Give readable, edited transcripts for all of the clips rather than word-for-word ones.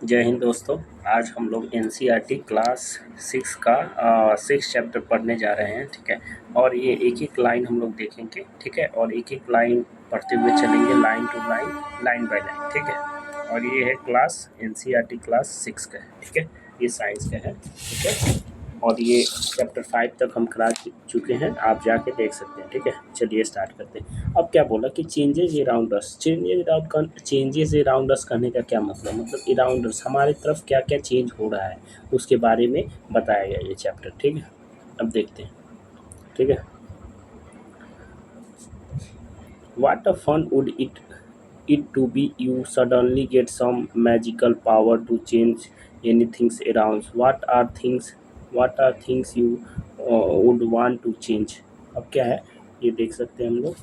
जय हिंद दोस्तों। आज हम लोग एनसीईआरटी क्लास 6 का 6 चैप्टर पढ़ने जा रहे हैं। ठीक है, और ये एक एक लाइन हम लोग देखेंगे। ठीक है, और एक एक लाइन पढ़ते हुए चलेंगे, line to line, line by line. ठीक है, और ये है क्लास एनसीईआरटी क्लास 6 का है। ठीक है, ये साइंस का है। ठीक है, और ये चैप्टर 5 तक हम करा चुके हैं, आप जाके देख सकते हैं। ठीक है, चलिए स्टार्ट करते हैं। अब क्या बोला कि changes around us, changes around us कहने का क्या मतलब अराउंड अस हमारे तरफ क्या क्या चेंज हो रहा है उसके बारे में बताया गया ये चैप्टर। ठीक है, अब देखते हैं। ठीक है, what a fun would it to be you suddenly get some magical power to change anything around. What are things you would want to change? अब क्या है ये देख सकते हैं हम लोग।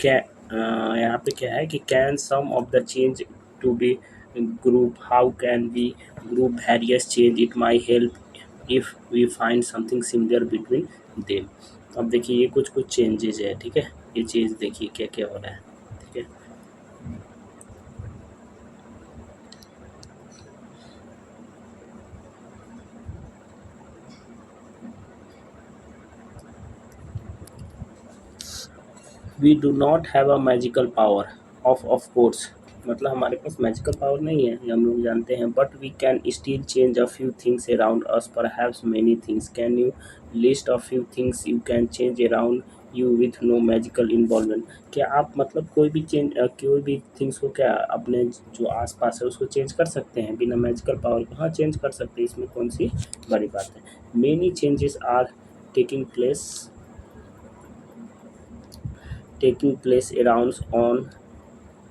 क्या यहाँ पे क्या है कि can some of the change to be group, how can be group various change, it may help if we find something similar between them. अब देखिए ये कुछ कुछ चेंजेस है। ठीक है, ये चीज़ देखिए क्या क्या हो रहा है। ठीक है, we do not have a magical power of course, मतलब हमारे पास मैजिकल पावर नहीं है, ये हम लोग जानते हैं। But we can still change a few things around us, perhaps many things. Can you list a few things you can change around you with no magical involvement? क्या आप मतलब कोई भी थिंग्स को क्या अपने जो आसपास है उसको चेंज कर सकते हैं बिना मैजिकल पावर के? हाँ, चेंज कर सकते हैं, इसमें कौन सी बड़ी बात है। Many changes are taking place around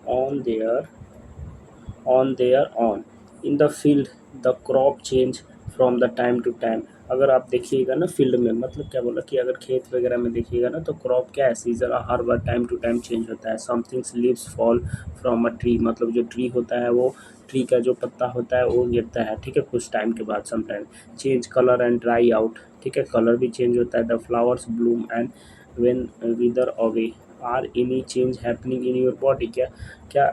on their own in the field, the crop change from the time to time। अगर आप देखिएगा ना फील्ड में, मतलब क्या बोला कि अगर खेत वगैरह में देखिएगा ना तो क्रॉप क्या है, सीजन हर बार टाइम टू टाइम चेंज होता है। Somethings leaves fall from a tree, मतलब जो ट्री होता है वो ट्री का जो पत्ता होता है वो गिरता है। ठीक है, कुछ टाइम के बाद, some time. Change colour and dry out, ठीक है, कलर भी चेंज होता है। The flowers bloom and when wither away. Are any change happening in your body? क्या क्या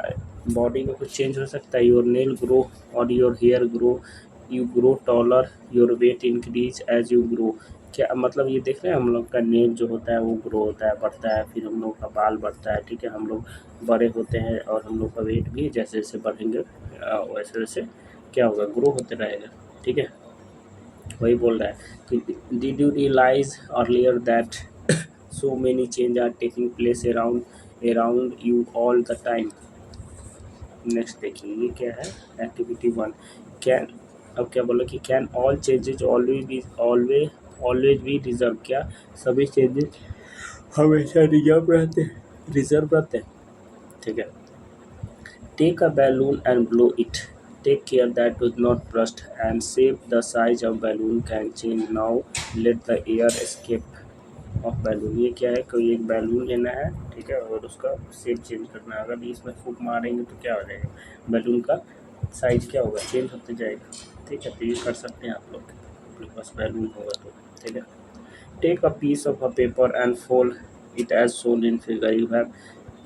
बॉडी में कुछ चेंज हो सकता है? योर नेल ग्रो और your hair grow, you grow taller, your weight increase as you grow. क्या मतलब ये देख रहे हैं, हम लोग का नेल जो होता है वो ग्रो होता है, बढ़ता है, फिर हम लोग का बाल बढ़ता है। ठीक है, हम लोग बड़े होते हैं और हम लोग का वेट भी जैसे जैसे बढ़ेंगे वैसे वैसे क्या होगा, ग्रो होते रहेगा। ठीक है, वही बोल रहा है कि did you realise earlier that so many change are taking place around you all the time. Next देखिए ये क्या है, एक्टिविटी 1। कैन, अब क्या बोला कि can all changes always be reserve? क्या सभी चेंजेस हमेशा रिजर्व रहते हैं? ठीक है, take a balloon and blow it, take care that does not burst and save the size of balloon can change now, let the air escape of balloon. ये क्या है, कोई एक बैलून लेना है। ठीक है, और उसका शेप चेंज करना है। अगर इसमें फूंक मारेंगे तो क्या हो जाएगा, बैलून का साइज क्या होगा, चेंज होते जाएगा। ठीक है, तो ये कर सकते हैं आप लोग, अपने पास बैलून होगा तो। ठीक है, take a piece of a paper and fold it as shown in figure. You have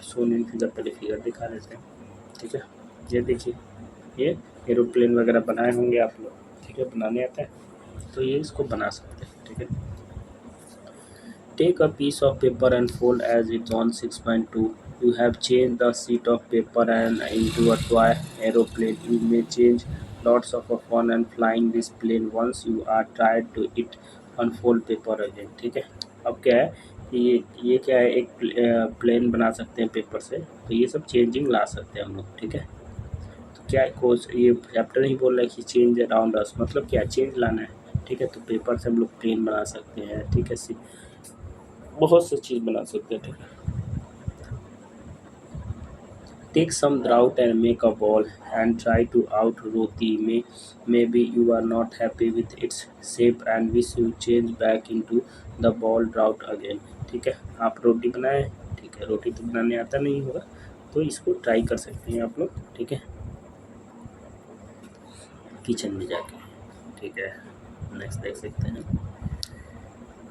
shown in figure, पहले फिगर दिखा देते हैं। ठीक है, ये देखिए, ये एरोप्लेन वगैरह बनाए होंगे आप लोग। ठीक है, बनाने आता है तो ये इसको बना सकते हैं। ठीक है, take a piece of paper and fold as it's on 6.2. You have changed the sheet of paper and into a toy aeroplane. You may change lots of fun and flying this plane once you are tried to it unfold paper again। ठीक है, अब क्या है कि ये क्या है, एक प्लेन बना सकते हैं पेपर से, तो ये सब चेंजिंग ला सकते हैं हम लोग। ठीक है, तो क्या है कोर्स, ये चैप्टर ही बोल रहा है कि चेंज अराउंड अस, मतलब क्या चेंज लाना है। ठीक है, तो पेपर से हम लोग प्लेन बना सकते हैं। ठीक है, बहुत सी चीज़ बना सकते हैं। ठीक है, take some grout and make a ball and try to out roti में, maybe you are not happy with its shape and wish you change back into the ball drought again. ठीक है, आप रोटी बनाएं। ठीक है, रोटी तो बनाने आता नहीं होगा, तो इसको ट्राई कर सकते हैं आप लोग। ठीक है, किचन में जाके। ठीक है, नेक्स्ट देख सकते हैं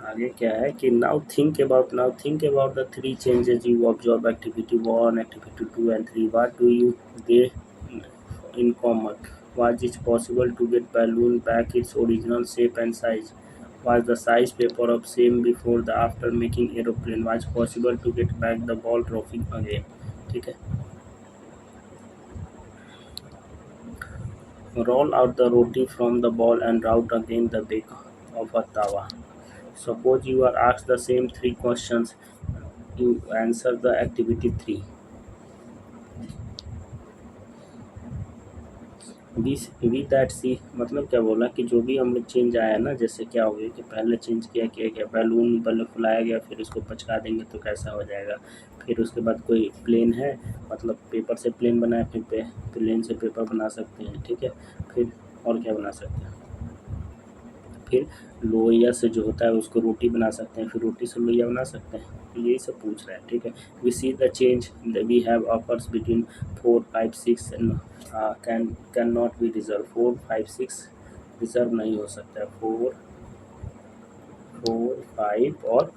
आगे क्या है कि now think about the three changes you observe. Activity 1, activity 2 and 3। What do you they in common? Was it possible to get balloon back its original shape and size? Was the size paper of same before the after making aeroplane? Was possible to get back the ball trophy again? ठीक है. Roll out the roti from the ball and route again the back of a tawa. Suppose you are asked the same three questions. You answer the activity 3. We that see मतलब क्या बोला कि जो भी हम लोग चेंज आया ना, जैसे क्या हो गया कि पहले चेंज किया क्या बैलून पहले फुलाया गया, फिर उसको पचका देंगे तो कैसा हो जाएगा. फिर उसके बाद कोई प्लेन है, मतलब पेपर से प्लेन बनाया, फिर प्लेन से पेपर बना सकते हैं. ठीक है. फिर और क्या बना सकते हैं. फिर लोहिया से जो होता है उसको रोटी बना सकते हैं, फिर रोटी से लोहिया बना सकते हैं. तो यही सब पूछ रहा है. ठीक है. We see the change we have offers between 4, 5, 6 can not be reserve. 4, 5, 6 reserve नहीं हो सकता है. 4, 4, 5 और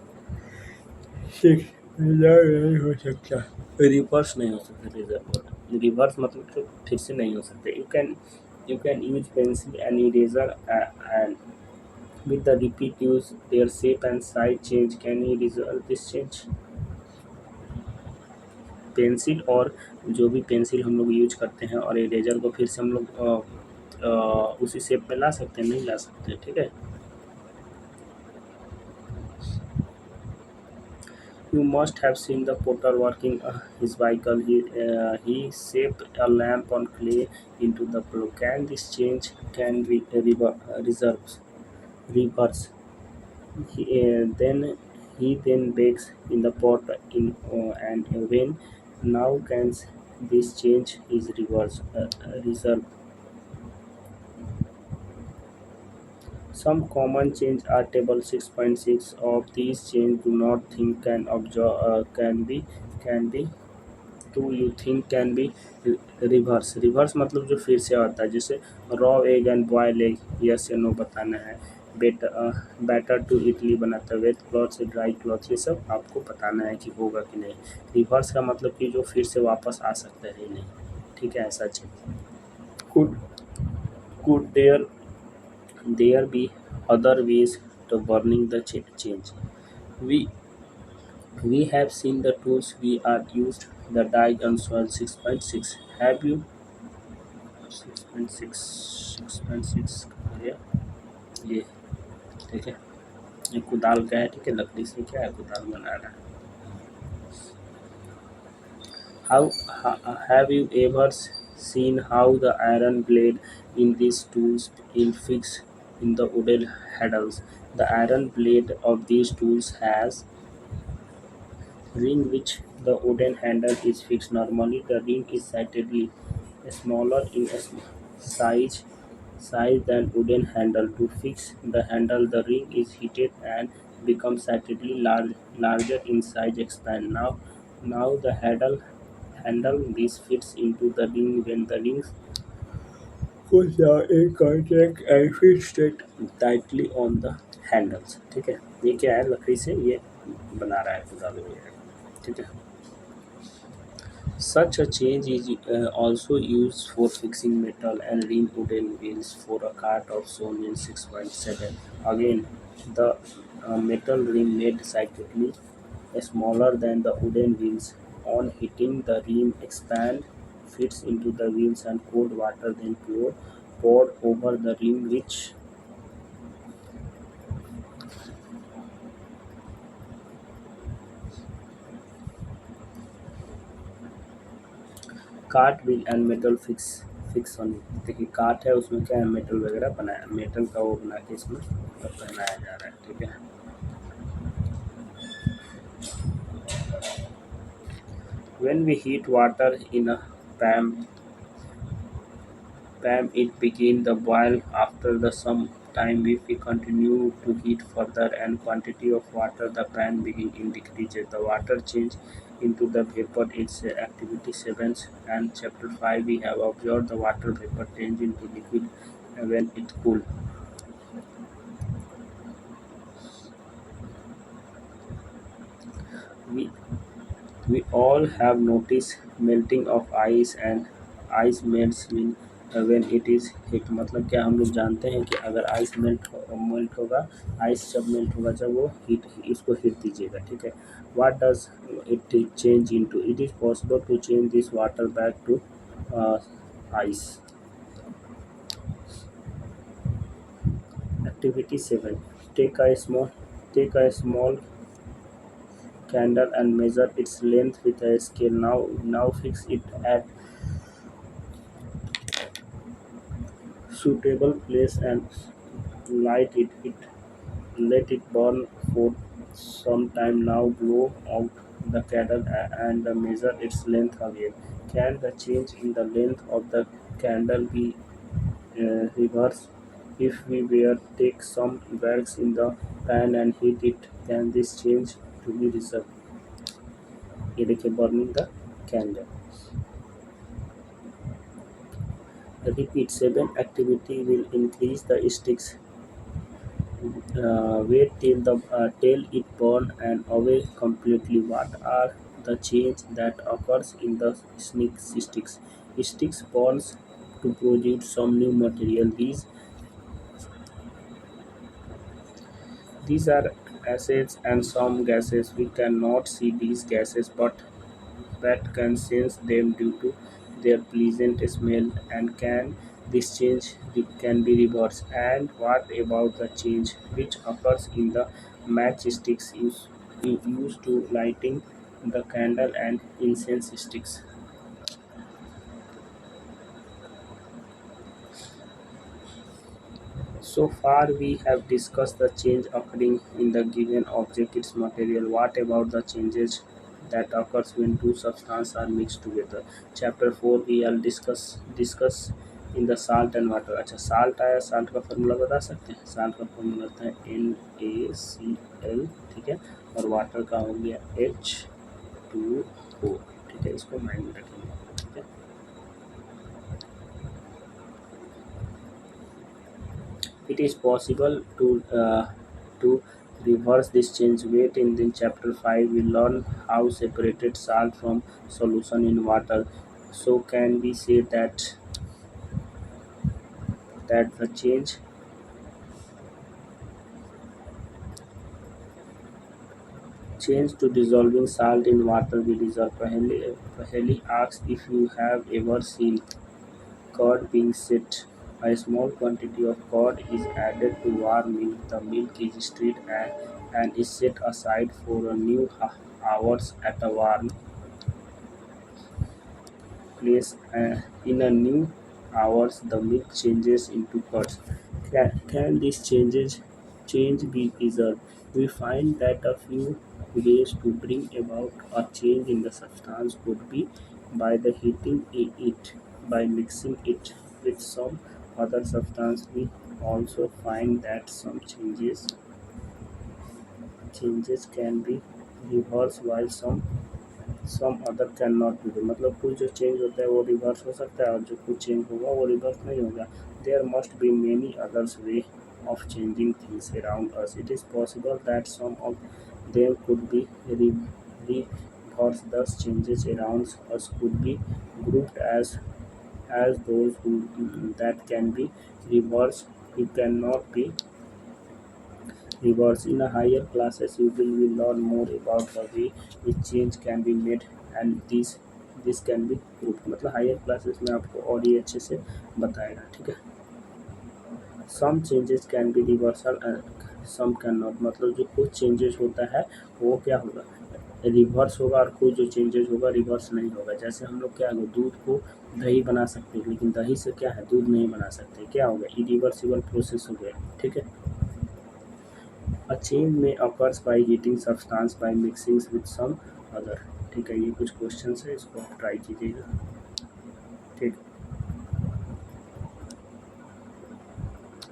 6 रिजर्व नहीं हो सकता. रिवर्स नहीं हो सकता. रिवर्स मतलब तो फिर से नहीं हो सकता. You can use pencil and eraser and with the repeat use their shape and size change. Can you resolve this change? Pencil और जो भी पेंसिल हम लोग यूज करते हैं और इरेजर को फिर से हम लोग उसी शेप में ला सकते हैं? नहीं ला सकते. ठीक है. You must have seen the potter working his vehicle. He shaped a lamp on clay into the flow. Can this change can be reverse? Then he then bakes in the pot in and when now can this change is reserved. Some common change are table 6.6. Of these change do not think can be to you think can be reverse. Reverse मतलब जो फिर से आता है, जैसे raw egg and boil egg, yes या no बताना है. बैटर टू इडली बनाता है. वेट क्लॉथ से ड्राई क्लॉथ, ये सब आपको बताना है कि होगा कि नहीं. रिवर्स का मतलब कि जो फिर से वापस आ सकता है नहीं. ठीक है. ऐसा चीज could could there be other ways to burning the change. We We have seen the tools we are used the die on soil 6.6. Have you 6.6 6.6 ये ये ठीक है. ये कुदाल का है. ठीक है. लकड़ी से क्या है, कुदाल बना रहा है. Have you ever seen how the iron blade in these tools is fixed in the wooden handles? The iron blade of these tools has ring which the wooden handle is fixed. Normally, the ring is slightly smaller in size size than wooden handle. To fix the handle, the ring is heated and becomes slightly larger in size. Expand. Now the handle this fits into the ring when the ring goes down in contact and fits it tightly on the handles. ठीक है. ये क्या है, लकड़ी से ये बना रहा है कुदाल वगैरह. ठीक है. Such a change is also used for fixing metal and ring wooden wheels for a cart of shown in 6.7. Again, the metal ring made slightly smaller than the wooden wheels. On hitting the rim expand, fits into the wheels and cold water then poured over the rim which cart wheel and metal fix on it. देखिए cart है, उसमें क्या है, metal वगैरह बनाया, metal का वो बना के इसमें पहनाया जा रहा है. ठीक है. When we heat water in a pan it begin the boil. After the some time if we continue to heat further and quantity of water the pan begin in decreases. The water change into the vapor. It's activity 7 and chapter 5 we have observed the water vapor change into liquid when it cool. We We all have noticed melting of ice and ice melts when when it is heat, मतलब क्या हम लोग जानते हैं कि अगर ice melt होगा, ice जब मेल्ट होगा जब वो हीट इसको हीट दीजिएगा, ठीक है। What does it change into, it is possible to change this water back to ice. Activity 7. Take a small take a small candle and measure its length with a scale. Now fix it at suitable place and light it. Let it burn for some time. Now blow out the candle and measure its length again. Can the change in the length of the candle be reversed? If we were take some wax in the pan and heat it, can this change to be reserved? ये देखिए burning the candle. Repeat 7 activity will increase the sticks. Wait till it burn and away completely. What are the change that occurs in the sticks? Sticks burns to produce some new material. These are acids and some gases. We cannot see these gases, but can sense them due to their pleasant smell. And can this change can be reversed? And what about the change which occurs in the matchsticks used to lighting the candle and incense sticks? So far we have discussed the change occurring in the given object, its material. What about the changes that occurs when two substances are mixed together? Chapter 4 we will discuss in the salt and water. अच्छा salt आया, salt का formula बता सकते हैं? salt का formula होता है NaCl, ठीक है, और वाटर का हो गया H2O, ठीक है, इसको माइंड में रखेंगे, ठीक है। It is possible to reverse this change. Wait in the chapter 5 we learn how separated salt from solution in water. So can we say that the change to dissolving salt in water will result? Paheli asks if you have ever seen curd being set. A small quantity of curd is added to warm milk. The milk is stirred and is set aside for a new hours at a warm place. In a new hours, the milk changes into curds. Can this change be preserved? We find that a few ways to bring about a change in the substance could be by the heating it, by mixing it with some other substance. We also find that some changes can be reversed while some other can not B do, मतलब कुछ जो change होता है वो reverse हो सकता है और जो कुछ चेंज होगा वो रिवर्स नहीं होगा। There must be many others way of changing things around us. It is possible that some of them could be reversed. Thus, changes around us could be grouped as those that can be reversed, who cannot be reversed. In a higher classes, you will learn more about the way which change can be made and this can be grouped. मतलब higher classes में आपको और ये अच्छे से बताएगा, ठीक है। Some changes can be reversal and some can not, मतलब जो कुछ चेंजेस होता है वो क्या होगा, रिवर्स होगा, और कुछ जो चेंजेस होगा रिवर्स नहीं होगा। जैसे हम लोग क्या होगा, दूध को दही बना सकते हैं लेकिन दही से क्या है, दूध नहीं बना सकते, क्या होगा, इरिवर्सिबल प्रोसेस हो गया, ठीक है। A change may occurs by heating substance by mixing with some other, ठीक है। ये कुछ क्वेश्चन है, इसको आप ट्राई कीजिएगा, ठीक।